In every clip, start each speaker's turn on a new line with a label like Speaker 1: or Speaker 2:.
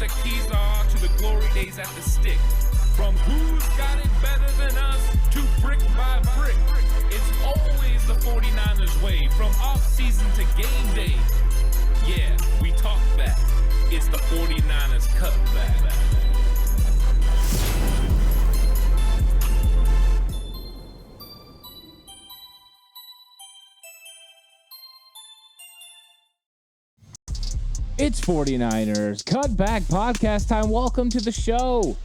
Speaker 1: a Kezar to the glory days at the stick. From who's got it better than us to brick by brick. It's always the 49ers way, from off-season to game day. Yeah, we talk back. It's the 49ers Cutback.
Speaker 2: It's 49ers Cutback Podcast time. Welcome to the show.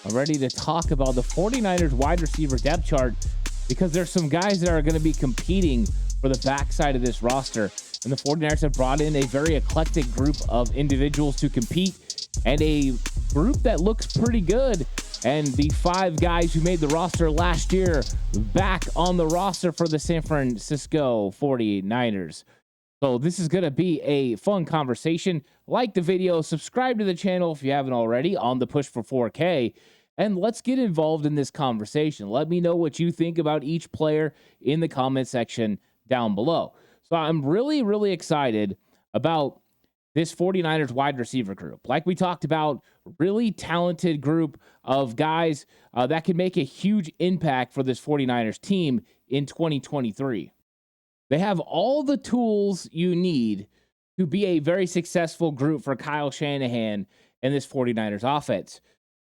Speaker 2: I'm ready to talk about the 49ers wide receiver depth chart because there's some guys that are going to be competing for the backside of this roster. And the 49ers have brought in a very eclectic group of individuals to compete and a group that looks pretty good. And the 5 guys who made the roster last year back on the roster for the San Francisco 49ers. So this is going to be a fun conversation. Like the video, subscribe to the channel if you haven't already on the push for 4K, and let's get involved in this conversation. Let me know what you think about each player in the comment section down below. So I'm really excited about this 49ers wide receiver group. Like we talked about, really talented group of guys that can make a huge impact for this 49ers team in 2023. They have all the tools you need to be a very successful group for Kyle Shanahan and this 49ers offense.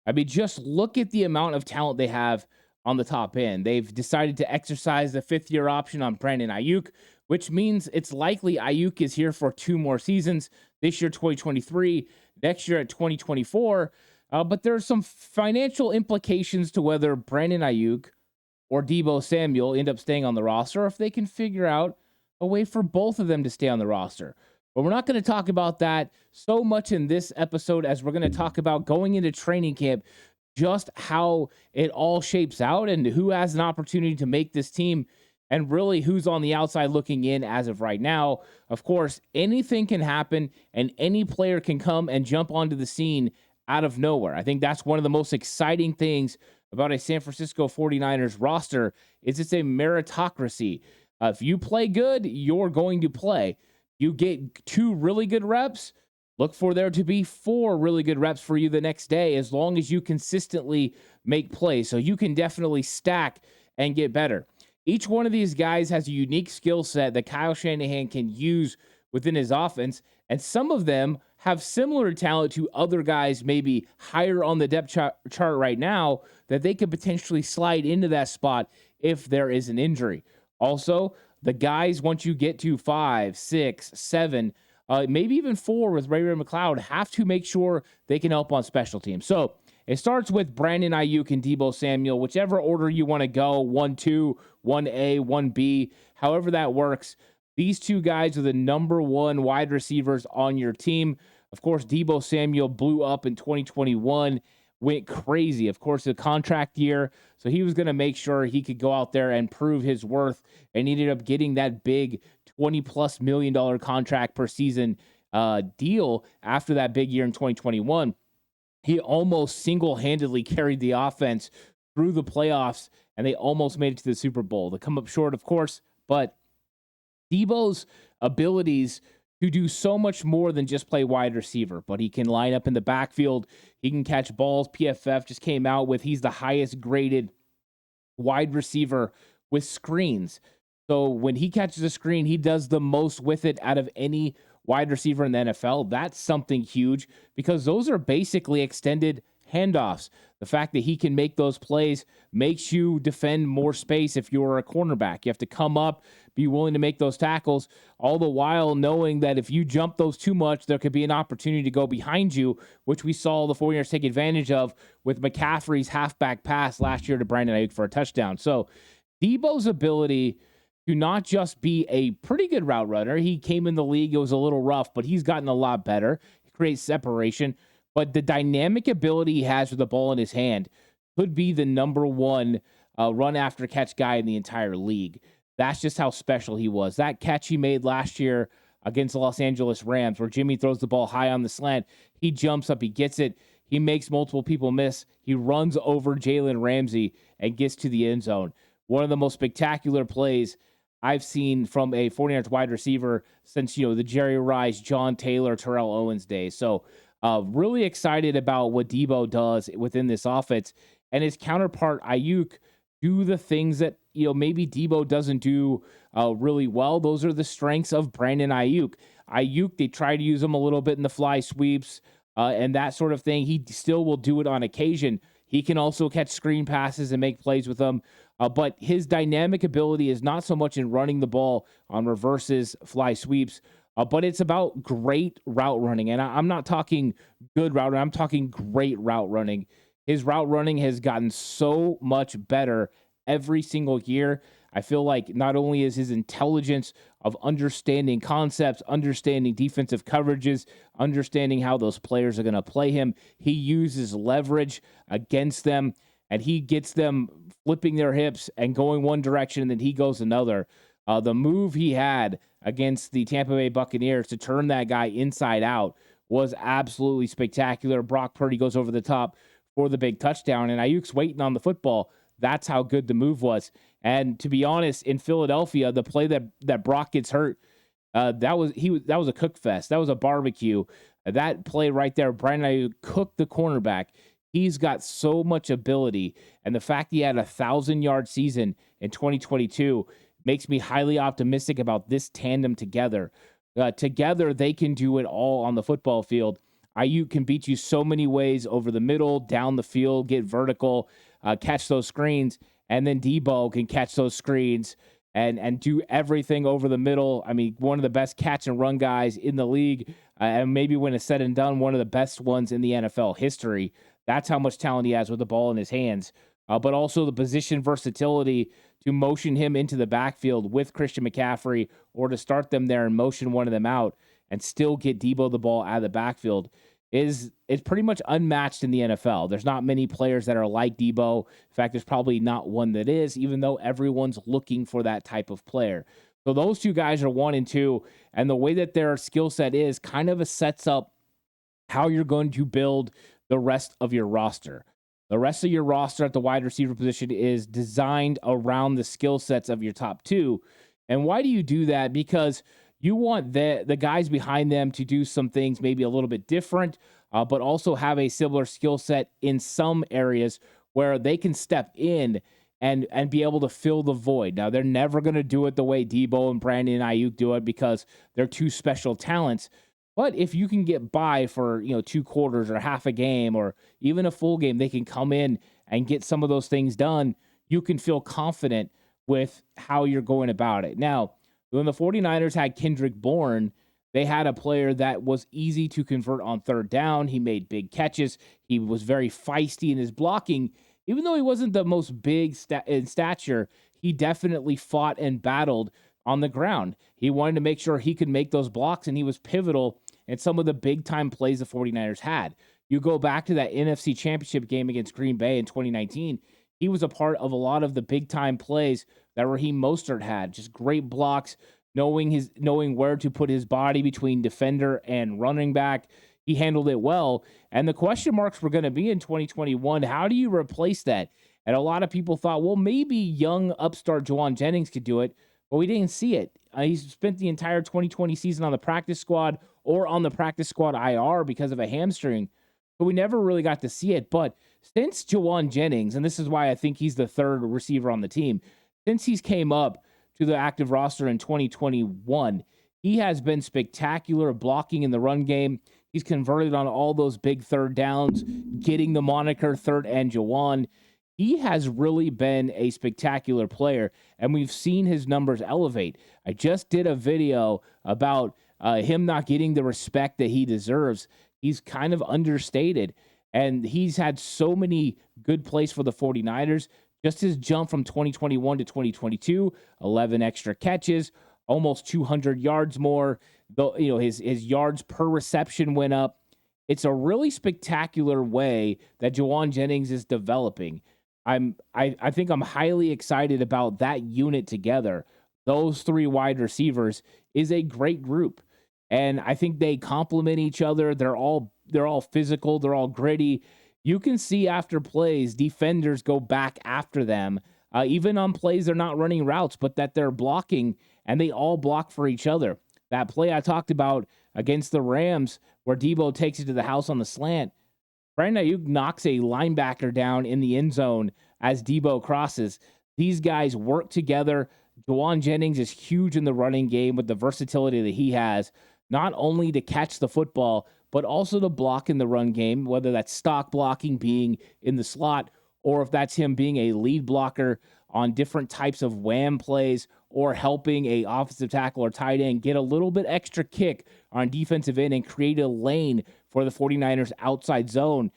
Speaker 2: I mean, just look at the amount of talent they have on the top end. They've decided to exercise the 5th-year option on Brandon Ayuk, which means it's likely Ayuk is here for 2 more seasons, this year 2023, next year at 2024. But there are some financial implications to whether Brandon Ayuk or Deebo Samuel end up staying on the roster, or if they can figure out a way for both of them to stay on the roster. But we're not going to talk about that so much in this episode, as we're going to talk about going into training camp, just how it all shapes out and who has an opportunity to make this team and really who's on the outside looking in as of right now. Of course, anything can happen and any player can come and jump onto the scene out of nowhere. I think that's one of the most exciting things about a San Francisco 49ers roster is it's a meritocracy. If you play good, you're going to play. You get 2 really good reps, look for there to be 4 really good reps for you the next day, as long as you consistently make plays. So you can definitely stack and get better. Each one of these guys has a unique skill set that Kyle Shanahan can use within his offense, and some of them have similar talent to other guys maybe higher on the depth chart right now that they could potentially slide into that spot if there is an injury. Also, the guys, once you get to 5, 6, 7, maybe even 4 with Ray McCloud, have to make sure they can help on special teams. So it starts with Brandon Ayuk and Deebo Samuel, whichever order you want to go, 1-2, 1A, 1B, however that works. These 2 guys are the number 1 wide receivers on your team. Of course, Deebo Samuel blew up in 2021, went crazy. Of course, a contract year, so he was going to make sure he could go out there and prove his worth, and he ended up getting that big $20+ million contract per season deal after that big year in 2021. He almost single-handedly carried the offense through the playoffs, and they almost made it to the Super Bowl. They come up short, of course, but Deebo's abilities to do so much more than just play wide receiver, but he can line up in the backfield. He can catch balls. PFF just came out with he's the highest graded wide receiver with screens. So when he catches a screen, he does the most with it out of any wide receiver in the NFL. That's something huge because those are basically extended handoffs. The fact that he can make those plays makes you defend more space if you're a cornerback. You have to come up, be willing to make those tackles, all the while knowing that if you jump those too much, there could be an opportunity to go behind you, which we saw the 49ers take advantage of with McCaffrey's halfback pass last year to Brandon Ayuk for a touchdown. So Deebo's ability to not just be a pretty good route runner, he came in the league, it was a little rough, but he's gotten a lot better. He creates separation. But the dynamic ability he has with the ball in his hand could be the number 1 run after catch guy in the entire league. That's just how special he was. That catch he made last year against the Los Angeles Rams, where Jimmy throws the ball high on the slant, he jumps up, he gets it, he makes multiple people miss, he runs over Jalen Ramsey and gets to the end zone. One of the most spectacular plays I've seen from a 49ers wide receiver since, the Jerry Rice, John Taylor, Terrell Owens days. So Really excited about what Debo does within this offense, and his counterpart Ayuk do the things that maybe Debo doesn't do really well. Those are the strengths of Brandon Ayuk. Ayuk, they try to use him a little bit in the fly sweeps and that sort of thing. He still will do it on occasion. He can also catch screen passes and make plays with them. But his dynamic ability is not so much in running the ball on reverses, fly sweeps, but it's about great route running. And I'm not talking good route running. I'm talking great route running. His route running has gotten so much better every single year. I feel like not only is his intelligence of understanding concepts, understanding defensive coverages, understanding how those players are going to play him, he uses leverage against them, and he gets them flipping their hips and going one direction, and then he goes another. The move he had against the Tampa Bay Buccaneers to turn that guy inside out was absolutely spectacular. Brock Purdy goes over the top for the big touchdown, and Ayuk's waiting on the football. That's how good the move was. And to be honest, in Philadelphia, the play that Brock gets hurt, that was a cook fest. That was a barbecue. That play right there, Brandon Ayuk cooked the cornerback. He's got so much ability, and the fact he had a 1,000-yard season in 2022 makes me highly optimistic about this tandem together. Together, they can do it all on the football field. Ayuk can beat you so many ways over the middle, down the field, get vertical, catch those screens, and then Debo can catch those screens and do everything over the middle. I mean, one of the best catch and run guys in the league, and maybe when it's said and done, one of the best ones in the NFL history. That's how much talent he has with the ball in his hands. But also the position versatility to motion him into the backfield with Christian McCaffrey, or to start them there and motion one of them out and still get Debo the ball out of the backfield is pretty much unmatched in the NFL. There's not many players that are like Debo. In fact, there's probably not one that is, even though everyone's looking for that type of player. So those two guys are 1 and 2, and the way that their skill set is kind of sets up how you're going to build the rest of your roster. The rest of your roster at the wide receiver position is designed around the skill sets of your top two. And why do you do that? Because you want the guys behind them to do some things maybe a little bit different, but also have a similar skill set in some areas where they can step in and be able to fill the void. Now, they're never going to do it the way Debo and Brandon and Ayuk do it because they're two special talents. But if you can get by for 2 quarters or half a game or even a full game, they can come in and get some of those things done. You can feel confident with how you're going about it. Now, when the 49ers had Kendrick Bourne, they had a player that was easy to convert on third down. He made big catches. He was very feisty in his blocking. Even though he wasn't the most big in stature, he definitely fought and battled on the ground. He wanted to make sure he could make those blocks, and he was pivotal in some of the big-time plays the 49ers had. You go back to that NFC Championship game against Green Bay in 2019, he was a part of a lot of the big-time plays that Raheem Mostert had. Just great blocks, knowing where to put his body between defender and running back. He handled it well. And the question marks were going to be in 2021, how do you replace that? And a lot of people thought, well, maybe young upstart Juwan Jennings could do it, but we didn't see it. He's spent the entire 2020 season on the practice squad or on the practice squad IR because of a hamstring, but we never really got to see it. But since Juwan Jennings, and this is why I think he's the third receiver on the team, since he's came up to the active roster in 2021, he has been spectacular blocking in the run game. He's converted on all those big third downs, getting the moniker Third and Juwan. He has really been a spectacular player, and we've seen his numbers elevate. I just did a video about him not getting the respect that he deserves. He's kind of understated, and he's had so many good plays for the 49ers. Just his jump from 2021 to 2022, 11 extra catches, almost 200 yards more. His yards per reception went up. It's a really spectacular way that Juwan Jennings is developing. I think I'm highly excited about that unit together. Those 3 wide receivers is a great group, and I think they complement each other. They're all physical. They're all gritty. You can see after plays, defenders go back after them, even on plays they're not running routes, but that they're blocking, and they all block for each other. That play I talked about against the Rams where Debo takes it to the house on the slant, Brandon Ayuk knocks a linebacker down in the end zone as Debo crosses. These guys work together. Juwan Jennings is huge in the running game with the versatility that he has, not only to catch the football, but also to block in the run game, whether that's stock blocking, being in the slot, or if that's him being a lead blocker on different types of wham plays, or helping a offensive tackle or tight end get a little bit extra kick on defensive end and create a lane for the 49ers outside zone.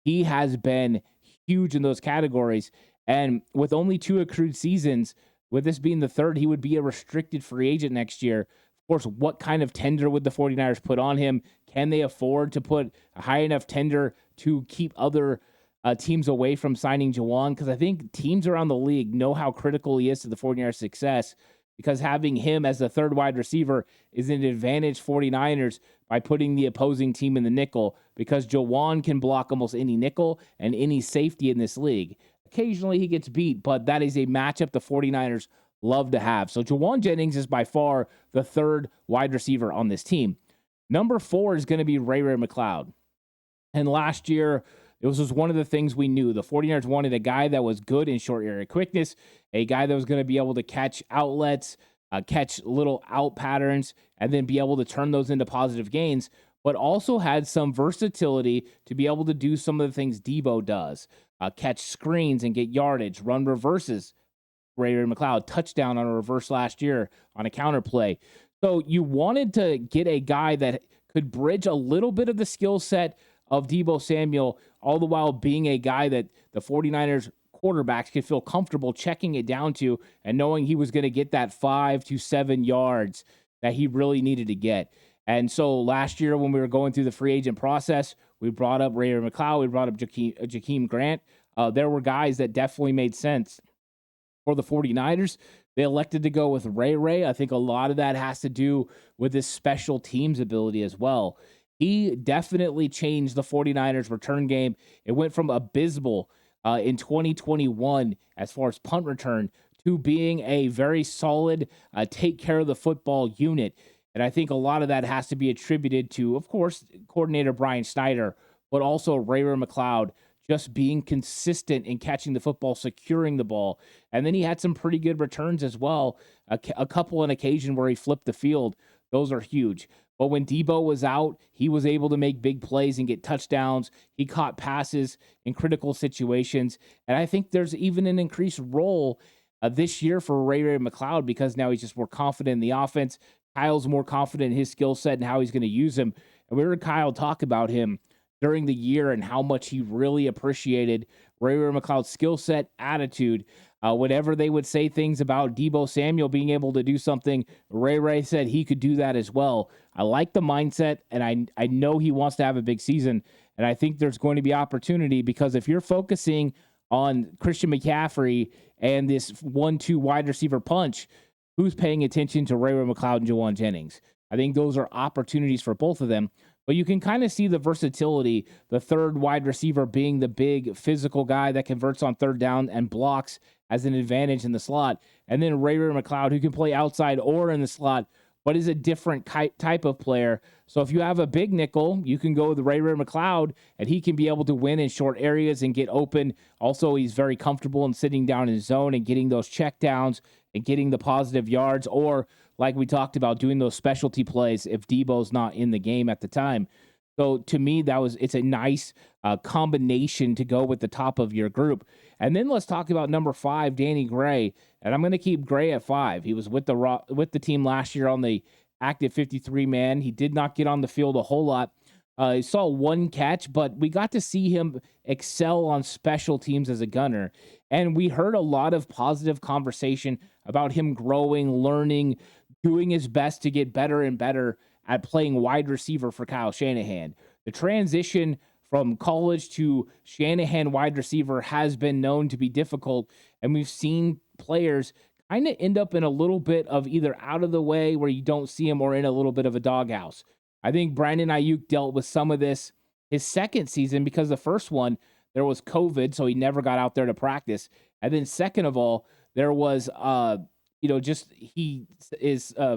Speaker 2: He has been huge in those categories. And with only 2 accrued seasons, with this being the third, he would be a restricted free agent next year. Of course, what kind of tender would the 49ers put on him? Can they afford to put a high enough tender to keep other teams away from signing Juwan? Because I think teams around the league know how critical he is to the 49ers' success, because having him as the third wide receiver is an advantage 49ers by putting the opposing team in the nickel, because Juwan can block almost any nickel and any safety in this league. Occasionally he gets beat, but that is a matchup the 49ers love to have. So Juwan Jennings is by far the third wide receiver on this team. Number 4 is going to be Ray McCloud. And last year, it was just one of the things we knew. The 49ers wanted a guy that was good in short area quickness, a guy that was going to be able to catch outlets, catch little out patterns, and then be able to turn those into positive gains, but also had some versatility to be able to do some of the things Debo does. Catch screens and get yardage, run reverses. Ray McCloud, touchdown on a reverse last year on a counter play. So you wanted to get a guy that could bridge a little bit of the skill set of Debo Samuel, all the while being a guy that the 49ers quarterbacks could feel comfortable checking it down to and knowing he was going to get that 5 to 7 yards that he really needed to get. And so last year when we were going through the free agent process, we brought up Ray McCloud, we brought up Jakeem Grant. There were guys that definitely made sense for the 49ers. They elected to go with Ray. I think a lot of that has to do with his special teams ability as well. He definitely changed the 49ers return game. It went from abysmal in 2021 as far as punt return to being a very solid take care of the football unit. And I think a lot of that has to be attributed to, of course, coordinator Brian Snyder, but also Ray McCloud just being consistent in catching the football, securing the ball. And then he had some pretty good returns as well. A couple on occasion where he flipped the field. Those are huge. But when Debo was out, he was able to make big plays and get touchdowns. He caught passes in critical situations. And I think there's even an increased role this year for Ray McCloud, because now he's just more confident in the offense. Kyle's more confident in his skill set and how he's going to use him. And we heard Kyle talk about him during the year and how much he really appreciated Ray McCloud's skill set, attitude. Whenever they would say things about Debo Samuel being able to do something, Ray said he could do that as well. I like the mindset, and I know he wants to have a big season, and I think there's going to be opportunity, because if you're focusing on Christian McCaffrey and this 1-2 wide receiver punch, who's paying attention to Ray McCloud and Juwan Jennings? I think those are opportunities for both of them. But you can kind of see the versatility, the third wide receiver being the big physical guy that converts on third down and blocks as an advantage in the slot. And then Ray McCloud, who can play outside or in the slot, but is a different type of player. So if you have a big nickel, you can go with Ray McCloud, and he can be able to win in short areas and get open. Also, he's very comfortable in sitting down in his zone and getting those check downs and getting the positive yards, or like we talked about, doing those specialty plays if Debo's not in the game at the time. So to me, it's a nice combination to go with the top of your group. And then let's talk about number 5, Danny Gray. And I'm going to keep Gray at 5. He was with the team last year on the active 53 man. He did not get on the field a whole lot. He saw one catch, but we got to see him excel on special teams as a gunner. And we heard a lot of positive conversation about him growing, learning, doing his best to get better and better at playing wide receiver for Kyle Shanahan. The transition from college to Shanahan wide receiver has been known to be difficult, and we've seen players kind of end up in a little bit of either out of the way where you don't see him, or in a little bit of a doghouse. I think Brandon Ayuk dealt with some of this his second season, because the first one, there was COVID, so he never got out there to practice. And then second of all, there was he's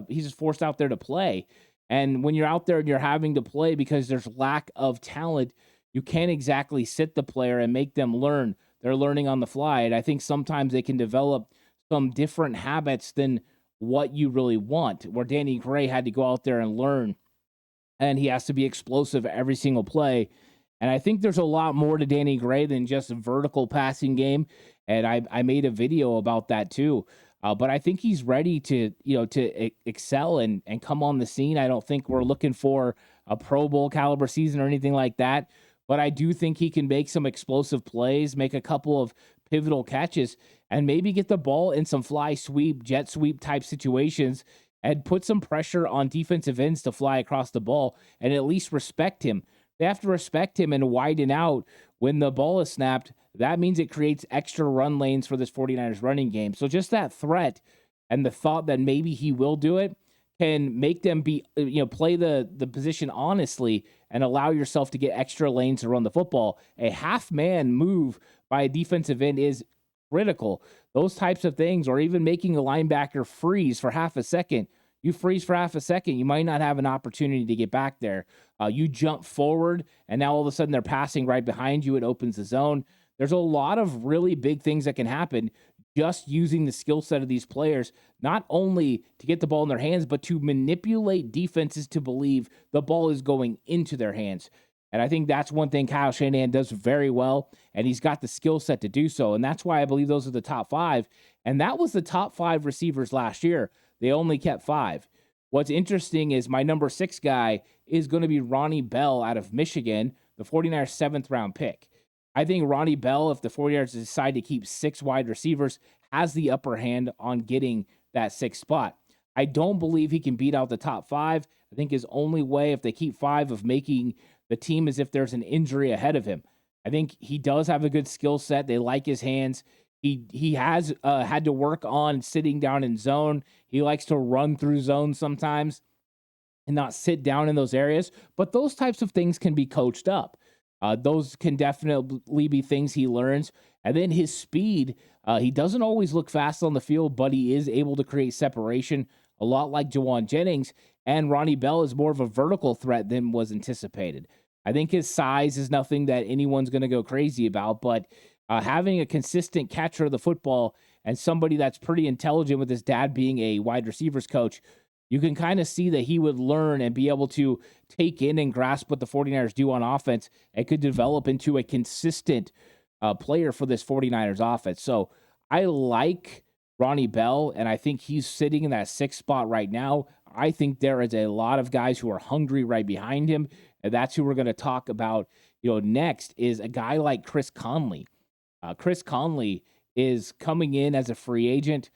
Speaker 2: just forced out there to play. And when you're out there and you're having to play because there's lack of talent, you can't exactly sit the player and make them learn. They're learning on the fly. And I think sometimes they can develop some different habits than what you really want, where Danny Gray had to go out there and learn, and he has to be explosive every single play. And I think there's a lot more to Danny Gray than just a vertical passing game. And I made a video about that too. But I think he's ready to excel and come on the scene. I don't think we're looking for a Pro Bowl caliber season or anything like that. But I do think he can make some explosive plays, make a couple of pivotal catches, and maybe get the ball in some fly sweep, jet sweep type situations and put some pressure on defensive ends to fly across the ball and at least respect him. They have to respect him and widen out when the ball is snapped. That means it creates extra run lanes for this 49ers running game. So just that threat and the thought that maybe he will do it can make them play the position honestly and allow yourself to get extra lanes to run the football. A half-man move by a defensive end is critical. Those types of things, or even making a linebacker freeze for half a second. You freeze for half a second, you might not have an opportunity to get back there. You jump forward, and now all of a sudden they're passing right behind you. It opens the zone. There's a lot of really big things that can happen just using the skill set of these players, not only to get the ball in their hands, but to manipulate defenses to believe the ball is going into their hands. And I think that's one thing Kyle Shanahan does very well, and he's got the skill set to do so. And that's why I believe those are the top 5. And that was the top 5 receivers last year. They only kept 5. What's interesting is my number 6 guy is going to be Ronnie Bell out of Michigan, the 49ers 7th round pick. I think Ronnie Bell, if the 49ers decide to keep 6 wide receivers, has the upper hand on getting that 6th spot. I don't believe he can beat out the top 5. I think his only way, if they keep 5, of making the team is if there's an injury ahead of him. I think he does have a good skill set. They like his hands. He has had to work on sitting down in zone. He likes to run through zone sometimes and not sit down in those areas. But those types of things can be coached up. Those can definitely be things he learns. And then his speed, he doesn't always look fast on the field, but he is able to create separation, a lot like Juwan Jennings. And Ronnie Bell is more of a vertical threat than was anticipated. I think his size is nothing that anyone's going to go crazy about, but having a consistent catcher of the football and somebody that's pretty intelligent, with his dad being a wide receivers coach, you can kind of see that he would learn and be able to take in and grasp what the 49ers do on offense and could develop into a consistent player for this 49ers offense. So I like Ronnie Bell, and I think he's sitting in that 6th spot right now. I think there is a lot of guys who are hungry right behind him, and that's who we're going to talk about. Next is a guy like Chris Conley. Chris Conley is coming in as a free agent.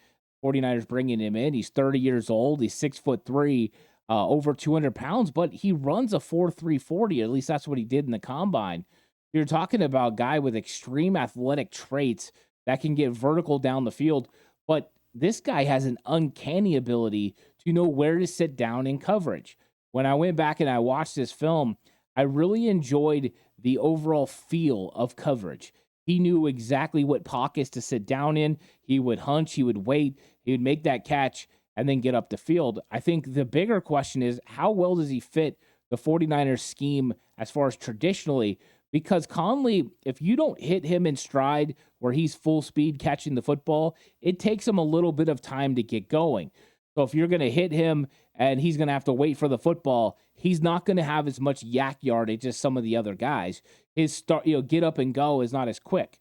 Speaker 2: 49ers bringing him in. He's 30 years old. He's 6'3", over 200 pounds, but he runs a 4.3 40. At least that's what he did in the combine. You're talking about a guy with extreme athletic traits that can get vertical down the field, but this guy has an uncanny ability to know where to sit down in coverage. When I went back and I watched this film, I really enjoyed the overall feel of coverage. He knew exactly what pockets to sit down in. He would hunch, he would wait, he would make that catch, and then get up the field. I think the bigger question is, how well does he fit the 49ers scheme as far as traditionally? Because Conley, if you don't hit him in stride where he's full speed catching the football, it takes him a little bit of time to get going. So if you're going to hit him and he's going to have to wait for the football, he's not going to have as much yak yardage as some of the other guys. His get up and go is not as quick.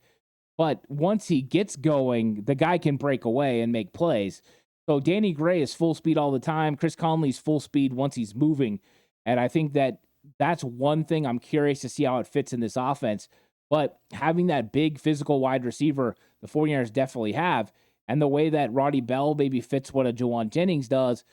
Speaker 2: But once he gets going, the guy can break away and make plays. So Danny Gray is full speed all the time. Chris Conley's full speed once he's moving. And I think that's one thing I'm curious to see how it fits in this offense. But having that big physical wide receiver, the 49ers definitely have, and the way that Ronnie Bell maybe fits what a Juwan Jennings does,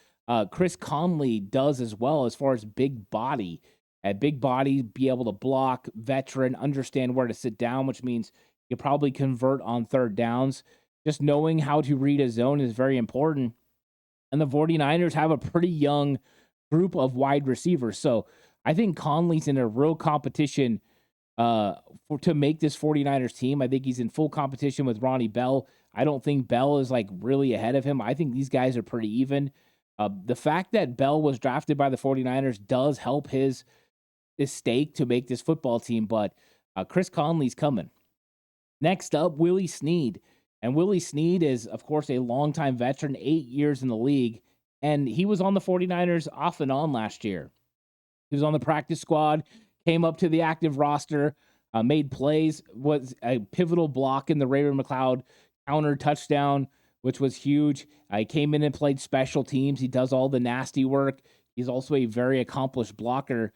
Speaker 2: Chris Conley does as well, as far as big body. At big body, be able to block, veteran, understand where to sit down, which means you probably convert on third downs. Just knowing how to read a zone is very important. And the 49ers have a pretty young group of wide receivers. So I think Conley's in a real competition to make this 49ers team. I think he's in full competition with Ronnie Bell. I don't think Bell is like really ahead of him. I think these guys are pretty even. The fact that Bell was drafted by the 49ers does help his stake to make this football team, but Chris Conley's coming. Next up, Willie Snead. And Willie Snead is, of course, a longtime veteran, 8 years in the league, and he was on the 49ers off and on last year. He was on the practice squad, came up to the active roster, made plays, was a pivotal block in the McCloud counter touchdown, which was huge. He came in and played special teams. He does all the nasty work. He's also a very accomplished blocker.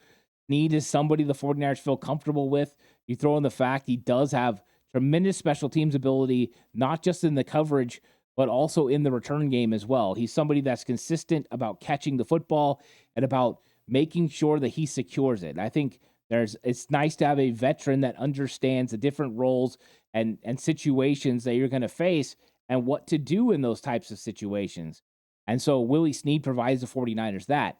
Speaker 2: Snead is somebody the 49ers feel comfortable with. You throw in the fact he does have tremendous special teams ability, not just in the coverage, but also in the return game as well. He's somebody that's consistent about catching the football and about making sure that he secures it. I think it's nice to have a veteran that understands the different roles and situations that you're going to face and what to do in those types of situations. And so Willie Snead provides the 49ers that.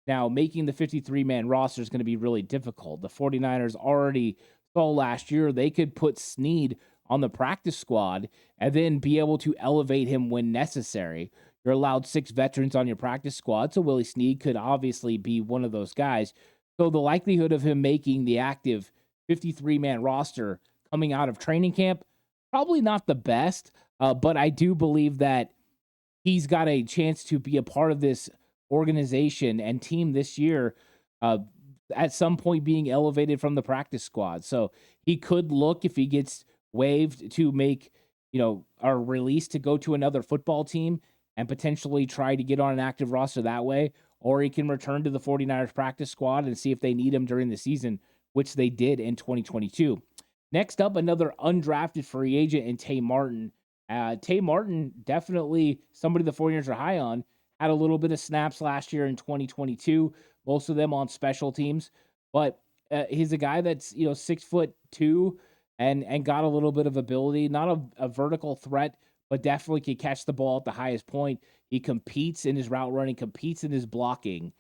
Speaker 2: Now, making the 53-man roster is going to be really difficult. The 49ers already saw last year they could put Snead on the practice squad and then be able to elevate him when necessary. You're allowed 6 veterans on your practice squad, so Willie Snead could obviously be one of those guys. So the likelihood of him making the active 53-man roster coming out of training camp, probably not the best, but I do believe that he's got a chance to be a part of this organization and team this year, at some point being elevated from the practice squad. So he could look, if he gets waived, to make, or released to go to another football team and potentially try to get on an active roster that way, or he can return to the 49ers practice squad and see if they need him during the season, which they did in 2022. Next up, another undrafted free agent in Tay Martin. Tay Martin, definitely somebody the 49ers are high on. Had a little bit of snaps last year in 2022, most of them on special teams, but he's a guy that's 6'2" and got a little bit of ability, not a vertical threat, but definitely can catch the ball at the highest point. He competes in his route running, competes in his blocking.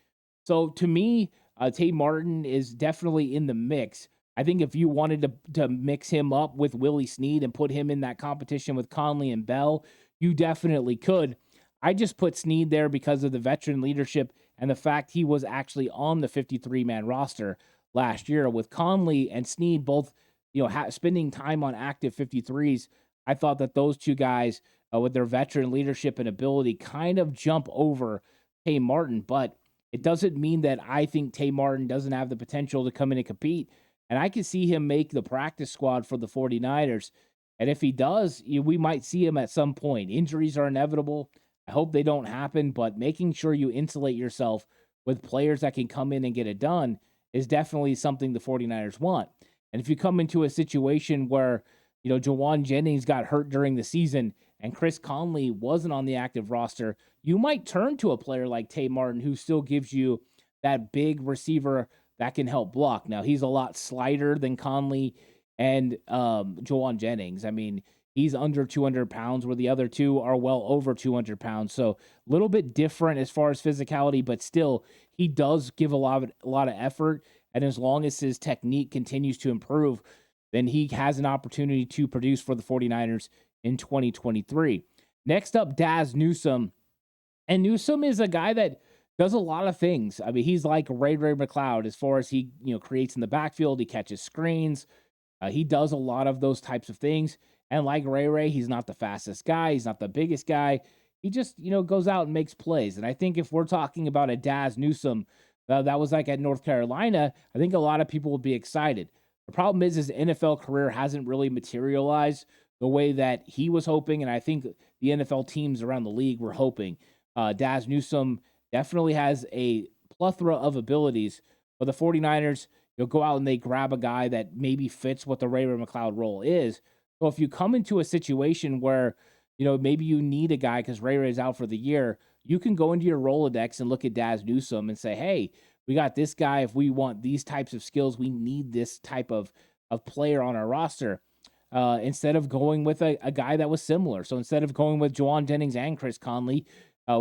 Speaker 2: So to me, Tay Martin is definitely in the mix. I think if you wanted to mix him up with Willie Snead and put him in that competition with Conley and Bell, you definitely could. I just put Snead there because of the veteran leadership and the fact he was actually on the 53-man roster last year. With Conley and Snead both, spending time on active 53s, I thought that those two guys, with their veteran leadership and ability, kind of jump over Tay Martin. But it doesn't mean that I think Tay Martin doesn't have the potential to come in and compete. And I can see him make the practice squad for the 49ers. And if he does, we might see him at some point. Injuries are inevitable. I hope they don't happen, but making sure you insulate yourself with players that can come in and get it done is definitely something the 49ers want. And if you come into a situation where, Juwan Jennings got hurt during the season and Chris Conley wasn't on the active roster, you might turn to a player like Tay Martin, who still gives you that big receiver that can help block. Now, he's a lot slighter than Conley and Juwan Jennings. I mean, he's under 200 pounds, where the other two are well over 200 pounds. So a little bit different as far as physicality, but still, he does give a lot of effort. And as long as his technique continues to improve, then he has an opportunity to produce for the 49ers in 2023. Next up, Daz Newsome. And Newsome is a guy that does a lot of things. I mean, he's like Ray McCloud as far as he creates in the backfield. He catches screens. He does a lot of those types of things. And like Ray, he's not the fastest guy. He's not the biggest guy. He just, goes out and makes plays. And I think if we're talking about a Daz Newsome that was like at North Carolina, I think a lot of people would be excited. The problem is his NFL career hasn't really materialized the way that he was hoping, and I think the NFL teams around the league were hoping. Daz Newsome definitely has a plethora of abilities, but the 49ers, go out and they grab a guy that maybe fits what the Ray McCloud role is. So if you come into a situation where, maybe you need a guy because Ray is out for the year, you can go into your Rolodex and look at Daz Newsome and say, hey, we got this guy. If we want these types of skills, we need this type of player on our roster. Instead of going with a guy that was similar. So instead of going with Juwan Jennings and Chris Conley,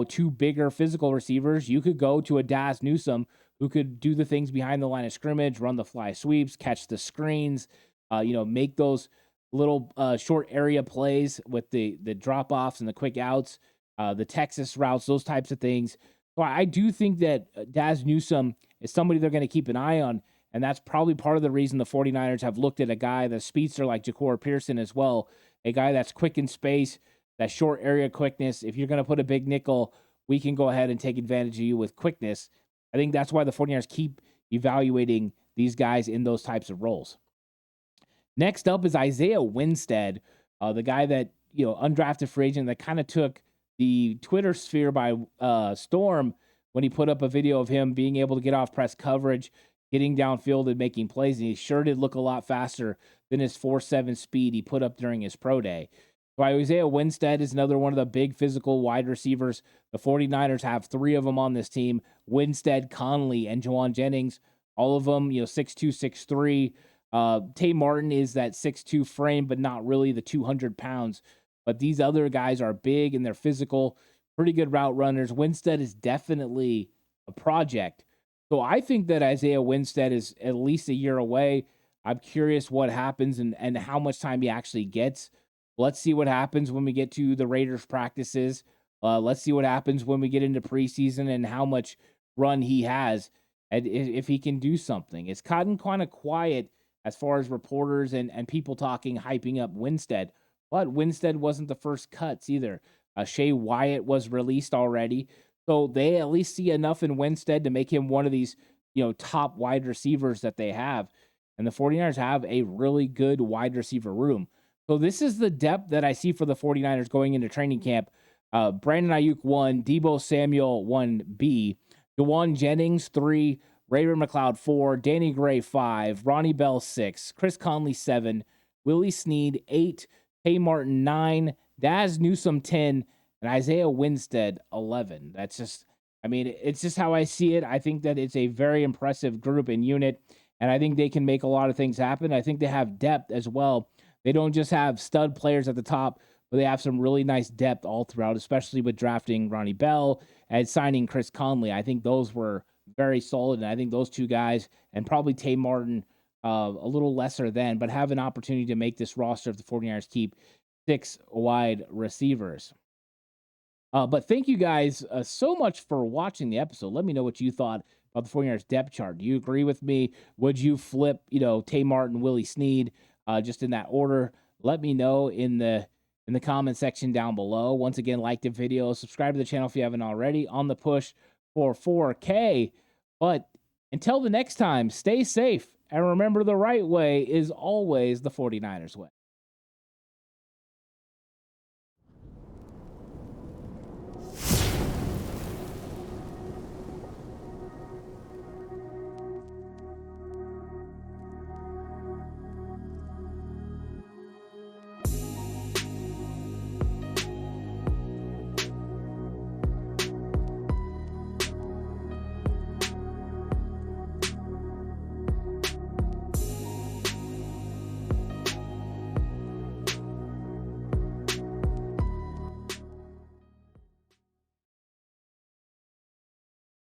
Speaker 2: two bigger physical receivers, you could go to a Daz Newsome who could do the things behind the line of scrimmage, run the fly sweeps, catch the screens, make those little short area plays with the drop offs and the quick outs, the Texas routes, those types of things. So I do think that Daz Newsome is somebody they're going to keep an eye on. And that's probably part of the reason the 49ers have looked at a guy, the speedster like Ja'Cory Pearson as well, a guy that's quick in space, that short area quickness. If you're going to put a big nickel, we can go ahead and take advantage of you with quickness. I think that's why the 49ers keep evaluating these guys in those types of roles. Next up is Isaiah Winstead, the guy that, undrafted free agent that kind of took the Twitter sphere by storm when he put up a video of him being able to get off press coverage, getting downfield and making plays, and he sure did look a lot faster than his 4.7 speed he put up during his pro day. So Isaiah Winstead is another one of the big physical wide receivers. The 49ers have 3 of them on this team: Winstead, Conley, and Juwan Jennings. All of them, 6'2", 6'3". Tay Martin is that 6'2" frame, but not really the 200 pounds. But these other guys are big and they're physical, pretty good route runners. Winstead is definitely a project. So I think that Isaiah Winstead is at least a year away. I'm curious what happens and how much time he actually gets. Let's see what happens when we get to the Raiders practices. Let's see what happens when we get into preseason and how much run he has and if he can do something. It's gotten kind of quiet as far as reporters and people talking, hyping up Winstead. But Winstead wasn't the first cuts either. Shea Wyatt was released already. So they at least see enough in Winstead to make him one of these, top wide receivers that they have. And the 49ers have a really good wide receiver room. So this is the depth that I see for the 49ers going into training camp. Brandon Ayuk 1, Deebo Samuel 1B, Juwan Jennings 3, Raymond McCloud 4, Danny Gray 5, Ronnie Bell 6, Chris Conley 7, Willie Snead 8, Tay Martin 9, Daz Newsome 10, and Isaiah Winstead 11. That's just, it's just how I see it. I think that it's a very impressive group and unit, and I think they can make a lot of things happen. I think they have depth as well. They don't just have stud players at the top, but they have some really nice depth all throughout, especially with drafting Ronnie Bell and signing Chris Conley. I think those were very solid, and I think those two guys, and probably Tay Martin a little lesser than, but have an opportunity to make this roster if the 49ers keep 6 wide receivers. But thank you guys so much for watching the episode. Let me know what you thought about the 49ers depth chart. Do you agree with me? Would you flip, Tay Martin, Willie Snead, just in that order? Let me know in the comment section down below. Once again, like the video, subscribe to the channel if you haven't already. On the push for 4K. But until the next time, stay safe. And remember, the right way is always the 49ers way.